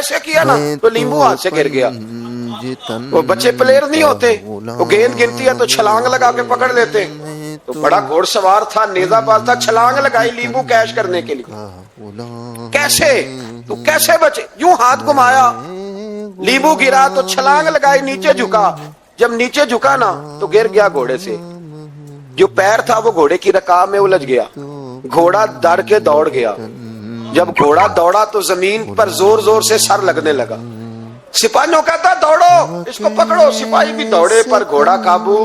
ایسے کیا نا تو لیمبو ہاتھ سے گر گیا. وہ بچے پلیئر نہیں ہوتے, وہ گیند گرتی ہے تو چھلانگ لگا کے پکڑ لیتے. تو بڑا گھوڑ سوار تھا, نیزہ باز تھا, چھلانگ لگائی لیمبو کیش کرنے کے لیے. کیسے تو کیسے بچے, یوں ہاتھ گھمایا, لیمبو گرا تو چھلانگ لگائی, نیچے جھکا. جب نیچے جھکا نا تو گر گیا گھوڑے سے. جو پیر تھا وہ گھوڑے کی رکاب میں الجھ گیا. گھوڑا ڈر کے دوڑ گیا. جب گھوڑا دوڑا تو زمین پر زور زور سے سر لگنے لگا. سپاہیوں کہتا دوڑو اس کو پکڑو. سپاہی بھی دوڑے پر گھوڑا قابو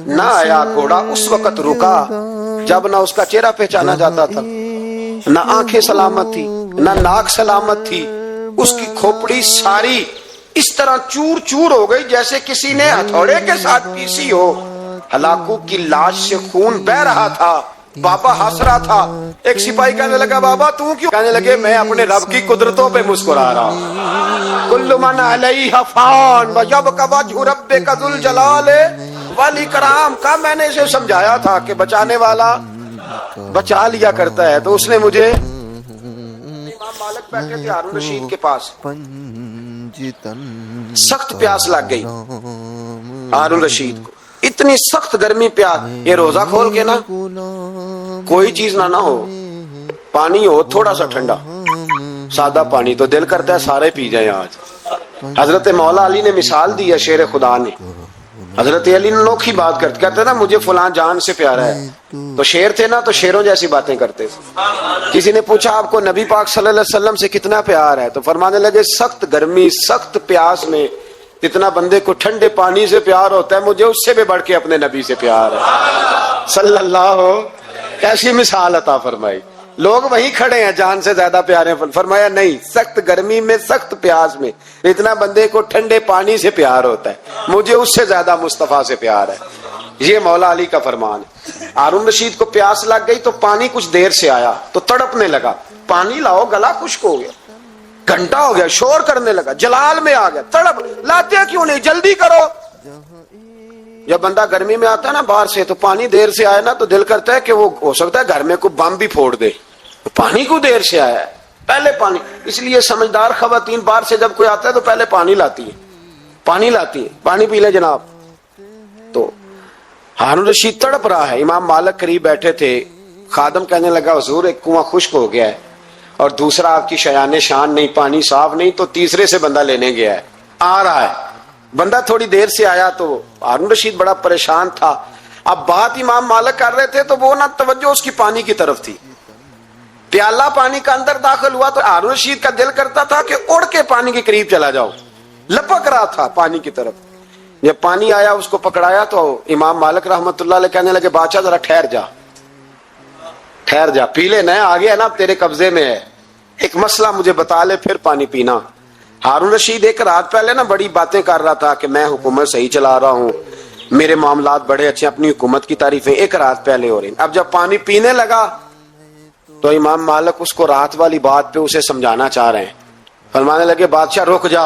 نہ آیا. گھوڑا اس وقت رکا جب نہ اس کا چہرہ پہچانا جاتا تھا, نہ آنکھیں سلامت تھی, نہ ناک سلامت تھی. اس کی کھوپڑی ساری اس طرح چور چور ہو گئی جیسے کسی نے ہتھوڑے کے ساتھ پیسی ہو. ہلاکو کی لاش سے خون بہ رہا تھا. بابا ہنس رہا تھا. ایک سپاہی کہنے لگا بابا تو کیوں؟ کہنے لگے میں اپنے رب کی قدرتوں پہ مسکرا رہا ہوں. کل من علیہا فان ویبقی وجہ ربک ذو الجلال والاکرام. کا میں نے اسے سمجھایا تھا کہ بچانے والا بچا لیا کرتا ہے. تو اس نے مجھے, امام مالک بیٹھے تھے ہارون رشید کے پاس, سخت پیاس لگ گئی ہارون رشید کو. اتنی سخت گرمی پیاس, یہ روزہ کھول کے نا کوئی چیز نہ ہو, پانی ہو تھوڑا سا ٹھنڈا سادہ پانی, تو دل کرتا ہے سارے پی جائیں آج. حضرت مولا علی نے مثال دی ہے, شیر خدا نے. حضرت علی نے انوکھی بات کرتے نا مجھے فلاں جان سے پیارا ہے. تو شیر تھے نا تو شیروں جیسی باتیں کرتے تھے. کسی نے پوچھا آپ کو نبی پاک صلی اللہ علیہ وسلم سے کتنا پیار ہے؟ تو فرمانے لگے سخت گرمی سخت پیاس میں جتنا بندے کو ٹھنڈے پانی سے پیار ہوتا ہے مجھے اس سے بھی بڑھ کے اپنے نبی سے پیار ہے صلی اللہ. کیسی مثال عطا فرمائی. لوگ وہیں کھڑے ہیں جان سے زیادہ پیارے. فرمایا نہیں, سخت گرمی میں سخت پیاس میں اتنا بندے کو ٹھنڈے پانی سے پیار ہوتا ہے مجھے اس سے زیادہ مصطفیٰ سے پیار ہے. یہ مولا علی کا فرمان ہے. ہارون رشید کو پیاس لگ گئی تو پانی کچھ دیر سے آیا تو تڑپنے لگا. پانی لاؤ, گلا خشک ہو گیا. گھنٹہ ہو گیا, شور کرنے لگا, جلال میں آ گیا, تڑپ. لاتے کیوں نہیں, جلدی کرو. جب بندہ گرمی میں آتا ہے نا باہر سے تو پانی دیر سے آیا نا تو دل کرتا ہے کہ وہ ہو سکتا ہے گھر میں کوئی بم بھی پھوڑ دے. پانی کو دیر سے آیا ہے, پہلے پانی. اس لیے سمجھدار خواتین باہر سے جب کوئی آتا ہے تو پہلے پانی لاتی ہے, پانی لاتی ہے, پانی پی لے جناب. تو ہارون رشید تڑپ رہا ہے. امام مالک قریب بیٹھے تھے. خادم کہنے لگا حضور ایک کنواں خشک ہو گیا ہے اور دوسرا آپ کی شایان شان نہیں, پانی صاف نہیں, تو تیسرے سے بندہ لینے گیا ہے, آ رہا ہے. بندہ تھوڑی دیر سے آیا تو ہارون رشید بڑا پریشان تھا. اب بات امام مالک کر رہے تھے تو وہ نہ توجہ اس کی پانی کی طرف تھی. پیالہ پانی کا اندر داخل ہوا تو ہارون رشید کا دل کرتا تھا کہ اڑ کے پانی کے قریب چلا جاؤ, لپک رہا تھا پانی کی طرف. جب پانی آیا اس کو پکڑایا تو امام مالک رحمت اللہ علیہ کہنے لگے بادشاہ ذرا ٹھہر جا, ٹھہر جا, پی لے, نہ آ گیا نا تیرے قبضے میں ہے, ایک مسئلہ مجھے بتا لے پھر پانی پینا. ہارون رشید ایک رات پہلے نا بڑی باتیں کر رہا تھا کہ میں حکومت صحیح چلا رہا ہوں, میرے معاملات بڑے اچھے, اپنی حکومت کی تعریفیں ایک رات پہلے ہو رہی. اب جب پانی پینے لگا تو امام مالک اس کو رات والی بات پہ اسے سمجھانا چاہ رہے ہیں. فرمانے لگے بادشاہ رک جا.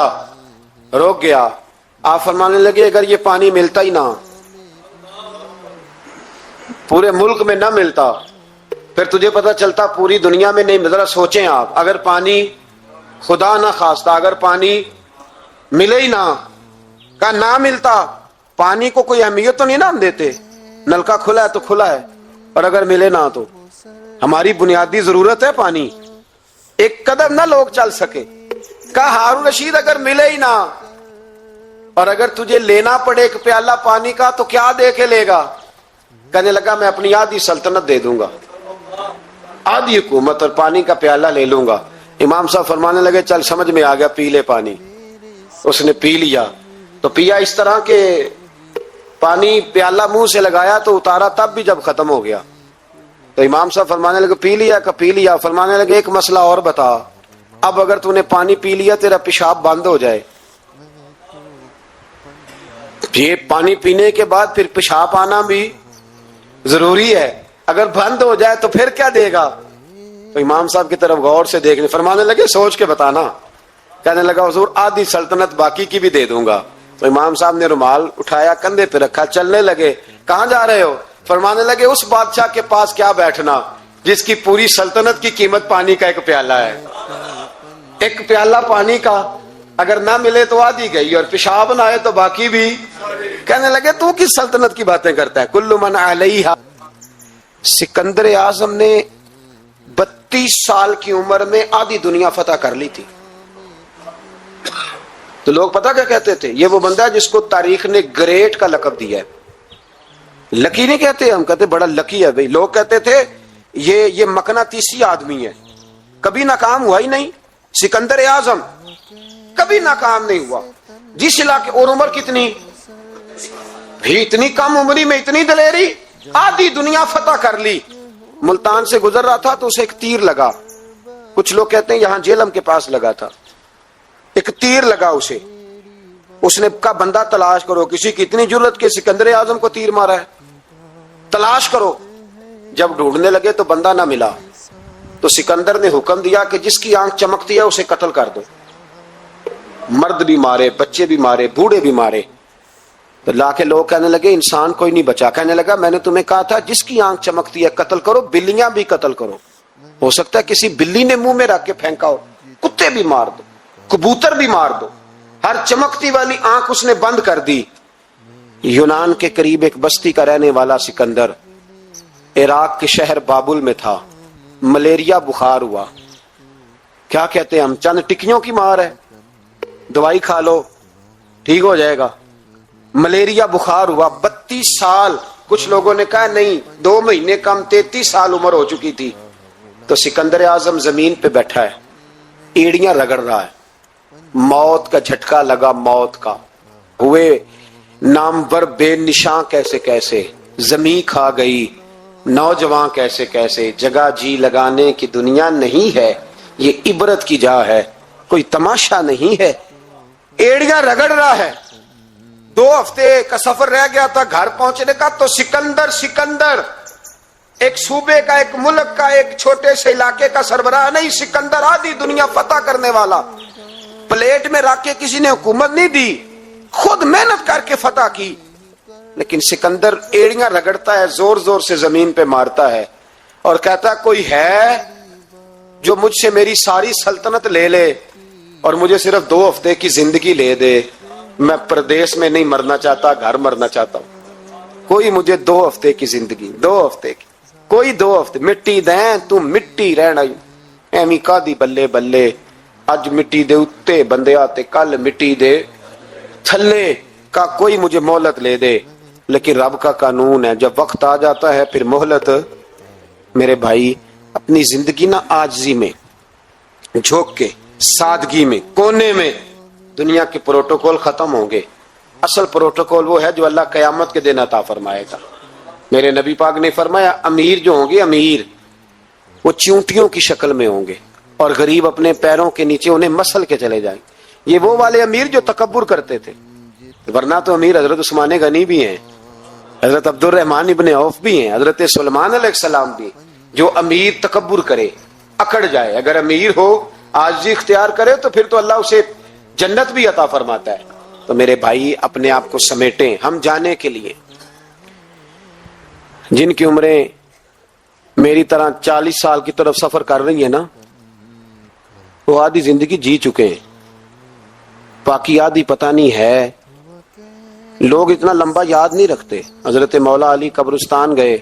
رک گیا. آپ فرمانے لگے اگر یہ پانی ملتا ہی نہ, پورے ملک میں نہ ملتا, پھر تجھے پتا چلتا پوری دنیا میں نہیں. ذرا سوچیں آپ, اگر پانی خدا نہ خواستہ اگر پانی ملے ہی نہ, کا نہ ملتا, پانی کو کوئی اہمیت تو نہیں نا ہم دیتے, نلکا کھلا ہے تو کھلا ہے, اور اگر ملے نہ تو ہماری بنیادی ضرورت ہے پانی, ایک قدم نہ لوگ چل سکے. کہا ہارون رشید اگر ملے ہی نہ اور اگر تجھے لینا پڑے ایک پیالہ پانی کا تو کیا دے کے لے گا؟ کہنے لگا میں اپنی آدھی سلطنت دے دوں گا, آدھی حکومت, اور پانی کا پیالہ لے لوں گا. امام صاحب فرمانے لگے چل سمجھ میں آ گیا, پی لے پانی. اس نے پی لیا. تو پیا اس طرح کہ پانی پیالہ منہ سے لگایا تو اتارا تب بھی جب ختم ہو گیا. تو امام صاحب فرمانے لگے پی لیا؟ کہ پی لیا. فرمانے لگے ایک مسئلہ اور بتا, اب اگر تو نے پانی پی لیا تیرا پیشاب بند ہو جائے, یہ پانی پینے کے بعد پھر پیشاب آنا بھی ضروری ہے, اگر بند ہو جائے تو پھر کیا دے گا؟ تو امام صاحب کی طرف غور سے دیکھنے, فرمانے لگے سوچ کے بتانا. کہنے لگا حضور آدھی سلطنت باقی کی بھی دے دوں گا. تو امام صاحب نے رومال اٹھایا, کندھے پہ رکھا, چلنے لگے. کہاں جا رہے ہو؟ فرمانے لگے اس بادشاہ کے پاس کیا بیٹھنا جس کی پوری سلطنت کی قیمت پانی کا ایک پیالہ ہے. ایک پیالہ پانی کا اگر نہ ملے تو آدھی گئی، اور پیشاب نہ آئے تو باقی بھی۔ کہنے لگے تو کس سلطنت کی باتیں کرتا ہے، کل من علیہا۔ سکندر اعظم نے 32 سال کی عمر میں آدھی دنیا فتح کر لی تھی۔ تو لوگ پتہ کیا کہتے تھے، یہ وہ بندہ ہے جس کو تاریخ نے گریٹ کا لقب دیا ہے۔ لکی نہیں کہتے، ہم کہتے بڑا لکی ہے بھائی۔ لوگ کہتے تھے یہ مقناطیسی آدمی ہے، کبھی ناکام ہوا ہی نہیں۔ سکندر اعظم کبھی ناکام نہیں ہوا، جس علاقے، اور عمر کتنی بھی، اتنی کم عمری میں اتنی دلیری، آدھی دنیا فتح کر لی۔ ملتان سے گزر رہا تھا تو اسے ایک تیر لگا، کچھ لوگ کہتے ہیں یہاں جیلم کے پاس لگا تھا، ایک تیر لگا اسے۔ اس نے کہا بندہ تلاش کرو، کسی کی اتنی جرت کہ سکندر اعظم کو تیر مارا ہے، تلاش کرو۔ جب ڈھونڈنے لگے تو بندہ نہ ملا، تو سکندر نے حکم دیا کہ جس کی آنکھ چمکتی ہے اسے قتل کر دو۔ مرد بھی مارے، بچے بھی مارے، بوڑھے بھی مارے۔ تو لا کے لوگ کہنے لگے انسان کوئی نہیں بچا۔ کہنے لگا میں نے تمہیں کہا تھا جس کی آنکھ چمکتی ہے قتل کرو، بلیاں بھی قتل کرو، ہو سکتا ہے کسی بلی نے منہ میں رکھ کے پھینکا ہو، کتے بھی مار دو، کبوتر بھی مار دو، ہر چمکتی والی آنکھ اس نے بند کر دی۔ یونان کے قریب ایک بستی کا رہنے والا سکندر عراق کے شہر بابل میں تھا، ملیریا بخار ہوا۔ کیا کہتے ہیں ہم، چند ٹکیوں کی مار ہے، دوائی کھا لو ٹھیک ہو جائے گا۔ ملیریا بخار ہوا، 32 سال، کچھ لوگوں نے کہا نہیں 2 مہینے کم، 33 سال عمر ہو چکی تھی۔ تو سکندر اعظم زمین پہ بیٹھا ہے، ایڑیاں رگڑ رہا ہے، موت کا جھٹکا لگا، موت کا، ہوئے نامور بے نشاں کیسے کیسے، زمین کھا گئی، نوجوان کیسے کیسے، جگہ جی لگانے کی دنیا نہیں ہے، یہ عبرت کی جا ہے، کوئی تماشا نہیں ہے۔ ایڑیاں رگڑ رہا ہے۔ 2 ہفتے کا سفر رہ گیا تھا گھر پہنچنے کا، تو سکندر ایک صوبے کا، ایک ملک کا، ایک چھوٹے سے علاقے کا سربراہ نہیں، سکندر آدھی دنیا فتح کرنے والا۔ پلیٹ میں رکھ کے کسی نے حکومت نہیں دی، خود محنت کر کے فتح کی۔ لیکن سکندر ایڑیاں رگڑتا ہے، زور زور سے زمین پہ مارتا ہے اور کہتا ہے کوئی ہے جو مجھ سے میری ساری سلطنت لے لے اور مجھے صرف 2 ہفتے کی زندگی لے دے، میں پردیس میں نہیں مرنا چاہتا، گھر مرنا چاہتا ہوں، کوئی مجھے 2 ہفتے کی زندگی، 2 ہفتے کی، کوئی 2 ہفتے، مٹی دیں تو مٹی رہنا، ایویں کا دی بلے بلے، اج مٹی دے اتے بندے آتے، کل مٹی دے تھلے کا، کوئی مجھے مہلت لے دے۔ لیکن رب کا قانون ہے، جب وقت آ جاتا ہے پھر مہلت۔ میرے بھائی اپنی زندگی نہ عاجزی میں جھوک کے، سادگی میں، کونے میں، دنیا کے پروٹوکول ختم ہوں گے۔ اصل پروٹوکول وہ ہے جو اللہ قیامت کے دن عطا فرمائے گا۔ میرے نبی پاک نے فرمایا امیر جو ہوں گے، امیر وہ چونٹیوں کی شکل میں ہوں گے، اور غریب اپنے پیروں کے نیچے انہیں مسل کے چلے جائیں۔ یہ وہ والے امیر جو تکبر کرتے تھے، ورنہ تو امیر حضرت عثمان غنی بھی ہیں، حضرت عبد الرحمن ابن عوف بھی ہیں، حضرت سلیمان علیہ السلام بھی۔ جو امیر تکبر کرے، اکڑ جائے، اگر امیر ہو عاجزی اختیار کرے تو پھر تو اللہ اسے جنت بھی عطا فرماتا ہے۔ تو میرے بھائی اپنے آپ کو سمیٹیں، ہم جانے کے لیے، جن کی عمریں میری طرح 40 سال کی طرف سفر کر رہی ہیں نا، وہ آدھی زندگی جی چکے ہیں، باقی آدھی پتہ نہیں ہے۔ لوگ اتنا لمبا یاد نہیں رکھتے۔ حضرت مولا علی قبرستان گئے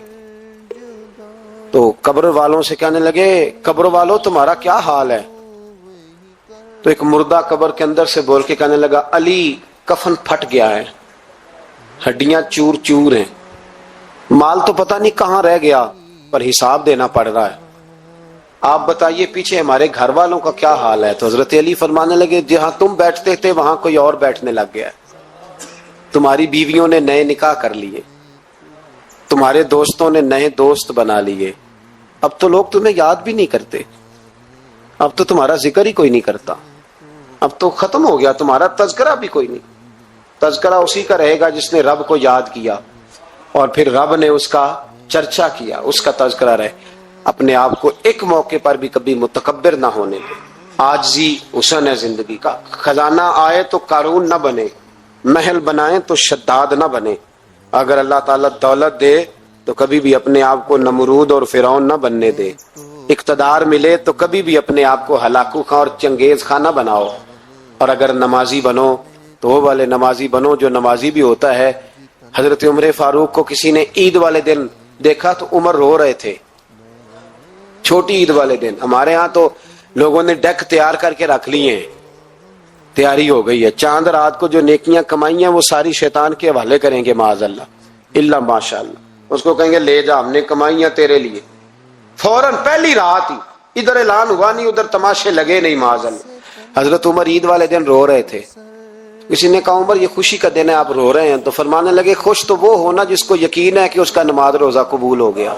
تو قبر والوں سے کہنے لگے قبر والوں تمہارا کیا حال ہے؟ تو ایک مردہ قبر کے اندر سے بول کے کہنے لگا علی کفن پھٹ گیا ہے، ہڈیاں چور چور ہیں، مال تو پتہ نہیں کہاں رہ گیا پر حساب دینا پڑ رہا ہے، آپ بتائیے پیچھے ہمارے گھر والوں کا کیا حال ہے؟ تو حضرت علی فرمانے لگے جہاں تم بیٹھتے تھے وہاں کوئی اور بیٹھنے لگ گیا ہے، تمہاری بیویوں نے نئے نکاح کر لیے، تمہارے دوستوں نے نئے دوست بنا لیے، اب تو لوگ تمہیں یاد بھی نہیں کرتے، اب تو تمہارا ذکر ہی کوئی نہیں کرتا، اب تو ختم ہو گیا، تمہارا تذکرہ بھی کوئی نہیں۔ تذکرہ اسی کا رہے گا جس نے رب کو یاد کیا اور پھر رب نے اس کا چرچا کیا، اس کا تذکرہ رہے۔ اپنے آپ کو ایک موقع پر بھی کبھی متکبر نہ ہونے دے، عاجزی حسن ہے زندگی کا۔ خزانہ آئے تو قارون نہ بنے، محل بنائیں تو شداد نہ بنے۔ اگر اللہ تعالیٰ دولت دے تو کبھی بھی اپنے آپ کو نمرود اور فرعون نہ بننے دے۔ اقتدار ملے تو کبھی بھی اپنے آپ کو ہلاکو خاں اور چنگیز خاں نہ بناؤ، اور اگر نمازی بنو تو وہ والے نمازی بنو جو نمازی بھی ہوتا ہے۔ حضرت عمر فاروق کو کسی نے عید والے دن دیکھا تو عمر رو رہے تھے، چھوٹی عید والے دن۔ ہمارے ہاں تو لوگوں نے ڈیک تیار کر کے رکھ لیے ہیں، تیاری ہو گئی ہے، چاند رات کو جو نیکیاں کمائی ہیں وہ ساری شیطان کے حوالے کریں گے، معاذ اللہ ماشاء اللہ، اس کو کہیں گے لے جا، ہم نے کمائی ہیں تیرے لیے، فوراً پہلی رات ہی، ادھر اعلان ہوا نہیں ادھر تماشے لگے نہیں، معاذ اللہ۔ حضرت عمر عید والے دن رو رہے تھے، کسی نے کہا عمر یہ خوشی کا دن ہے آپ رو رہے ہیں، تو فرمانے لگے خوش تو وہ ہونا جس کو یقین ہے کہ اس کا نماز روزہ قبول ہو گیا،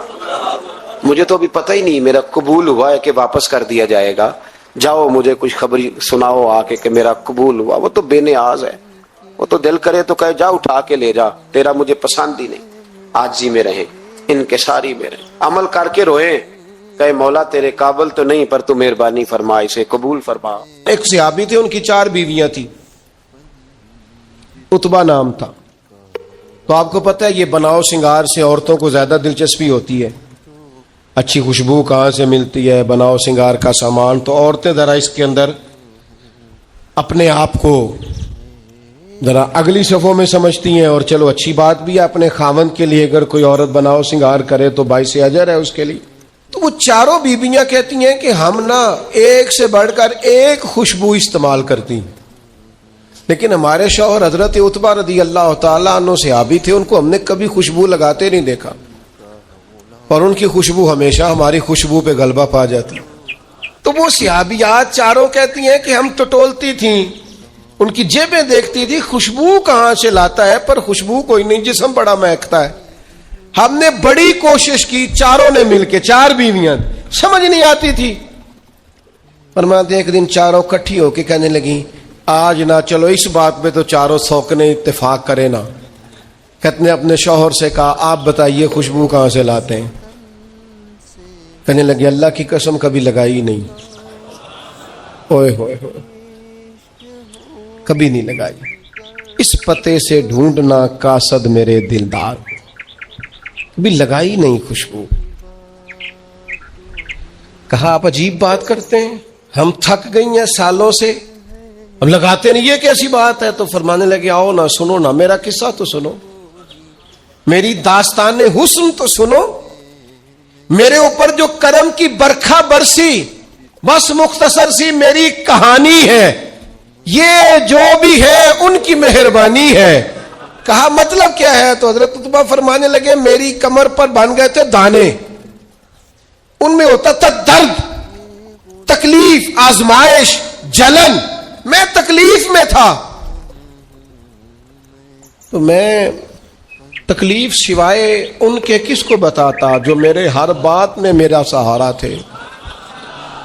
مجھے تو ابھی پتہ ہی نہیں میرا قبول ہوا ہے کہ واپس کر دیا جائے گا، جاؤ مجھے کچھ خبری سناؤ آ کے کہ میرا قبول ہوا۔ وہ تو بے نیاز ہے، وہ تو دل کرے تو کہے جا اٹھا کے لے جا، تیرا مجھے پسند ہی نہیں۔ عاجزی میں رہیں، انکساری میں رہیں، عمل کر کے روئیں، کہے مولا تیرے قابل تو نہیں پر تو مہربانی فرما، اسے قبول فرما۔ ایک صحابی تھے، ان کی 4 بیویاں تھیں، عتبہ نام تھا۔ تو آپ کو پتہ ہے یہ بناؤ سنگار سے عورتوں کو زیادہ دلچسپی ہوتی ہے، اچھی خوشبو کہاں سے ملتی ہے، بناؤ سنگار کا سامان، تو عورتیں ذرا اس کے اندر اپنے آپ کو ذرا اگلی صفوں میں سمجھتی ہیں، اور چلو اچھی بات بھی ہے، اپنے خاوند کے لیے اگر کوئی عورت بناؤ سنگار کرے تو باعث اجر ہے اس کے لیے۔ تو وہ 4 بیویاں کہتی ہیں کہ ہم نا ایک سے بڑھ کر ایک خوشبو استعمال کرتی ہیں، لیکن ہمارے شوہر حضرت عتبہ رضی اللہ تعالیٰ عنہ صحابی تھے، ان کو ہم نے کبھی خوشبو لگاتے نہیں دیکھا، اور ان کی خوشبو ہمیشہ ہماری خوشبو پہ غلبہ پا جاتی۔ تو وہ صحابیات 4 کہتی ہیں کہ ہم ٹٹولتی تھیں، ان کی جیبیں دیکھتی تھی، خوشبو کہاں سے لاتا ہے، پر خوشبو کوئی نہیں، جسم بڑا مہکتا ہے۔ ہم نے بڑی کوشش کی 4 نے مل کے، 4 بیویاں، سمجھ نہیں آتی تھی۔ فرماتے ایک دن 4 اکٹھی ہو کے کہنے لگی آج نہ چلو اس بات پہ تو 4 سوکنے اتفاق کرے نا۔ کہتے نے اپنے شوہر سے کہا آپ بتائیے خوشبو کہاں سے لاتے ہیں؟ کہنے لگے اللہ کی قسم کبھی لگائی نہیں، اوئے ہوئے ہوئے، کبھی نہیں لگائی، اس پتے سے ڈھونڈنا قاصد میرے دلدار، کبھی لگائی نہیں خوشبو۔ کہا آپ عجیب بات کرتے ہیں، ہم تھک گئی ہیں سالوں سے اور لگاتے نہیں، یہ کیسی بات ہے؟ تو فرمانے لگے آؤ نا سنو نا، میرا قصہ تو سنو، میری داستان حسن تو سنو، میرے اوپر جو کرم کی برکھا برسی بس مختصر سی میری کہانی ہے، یہ جو بھی ہے ان کی مہربانی ہے۔ کہا مطلب کیا ہے؟ تو حضرت عتبہ فرمانے لگے میری کمر پر بن گئے تھے دانے، ان میں ہوتا تھا درد، تکلیف، آزمائش، جلن، میں تکلیف میں تھا، تو میں تکلیف سوائے ان کے کس کو بتاتا جو میرے ہر بات میں میرا سہارا تھے۔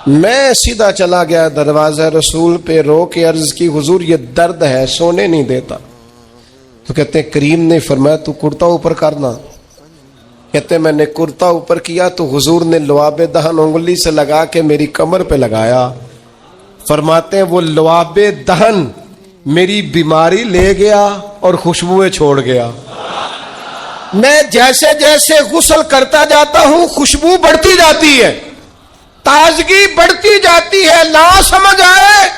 میں سیدھا چلا گیا دروازہ رسول پہ، رو کے عرض کی حضور یہ درد ہے، سونے نہیں دیتا۔ تو کہتے ہیں کریم نے فرمایا تو کرتا اوپر کرنا۔ کہتے ہیں میں نے کرتا اوپر کیا تو حضور نے لعاب دہن انگلی سے لگا کے میری کمر پہ لگایا۔ فرماتے ہیں وہ لعاب دہن میری بیماری لے گیا اور خوشبوئیں چھوڑ گیا۔ میں جیسے جیسے غسل کرتا جاتا ہوں خوشبو بڑھتی جاتی ہے، تازگی بڑھتی جاتی ہے۔ نہ سمجھ آئے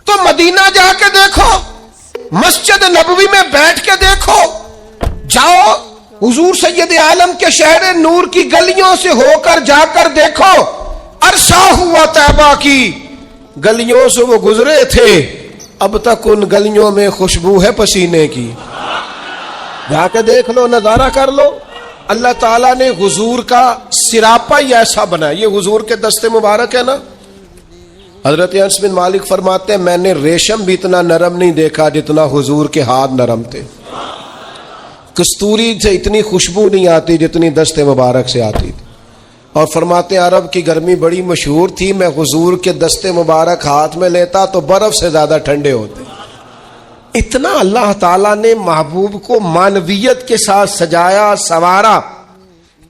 تو مدینہ جا کے دیکھو، مسجد نبوی میں بیٹھ کے دیکھو، جاؤ حضور سید عالم کے شہر نور کی گلیوں سے ہو کر جا کر دیکھو، عرصہ ہوا طیبہ کی گلیوں سے وہ گزرے تھے، اب تک ان گلیوں میں خوشبو ہے پسینے کی۔ جا کے دیکھ لو، نظارہ کر لو۔ اللہ تعالیٰ نے حضور کا سراپا ہی ایسا بنایا، یہ حضور کے دستے مبارک ہے نا۔ حضرت انس بن مالک فرماتے ہیں میں نے ریشم بھی اتنا نرم نہیں دیکھا جتنا حضور کے ہاتھ نرم تھے، کستوری سے اتنی خوشبو نہیں آتی جتنی دستے مبارک سے آتی تھی۔ اور فرماتے ہیں عرب کی گرمی بڑی مشہور تھی، میں حضور کے دستے مبارک ہاتھ میں لیتا تو برف سے زیادہ ٹھنڈے ہوتے۔ اتنا اللہ تعالیٰ نے محبوب کو معنویت کے ساتھ سجایا، سنوارا،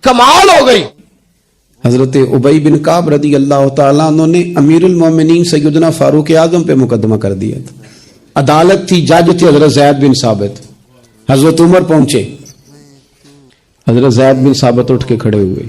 کمال ہو گئی۔ حضرت ابی بن کعب رضی اللہ تعالیٰ عنہ نے امیر المومنین سیدنا فاروق اعظم پہ مقدمہ کر دیا تھا۔ عدالت تھی، جج تھے حضرت زید بن ثابت۔ حضرت عمر پہنچے، حضرت زید بن ثابت اٹھ کے کھڑے ہوئے،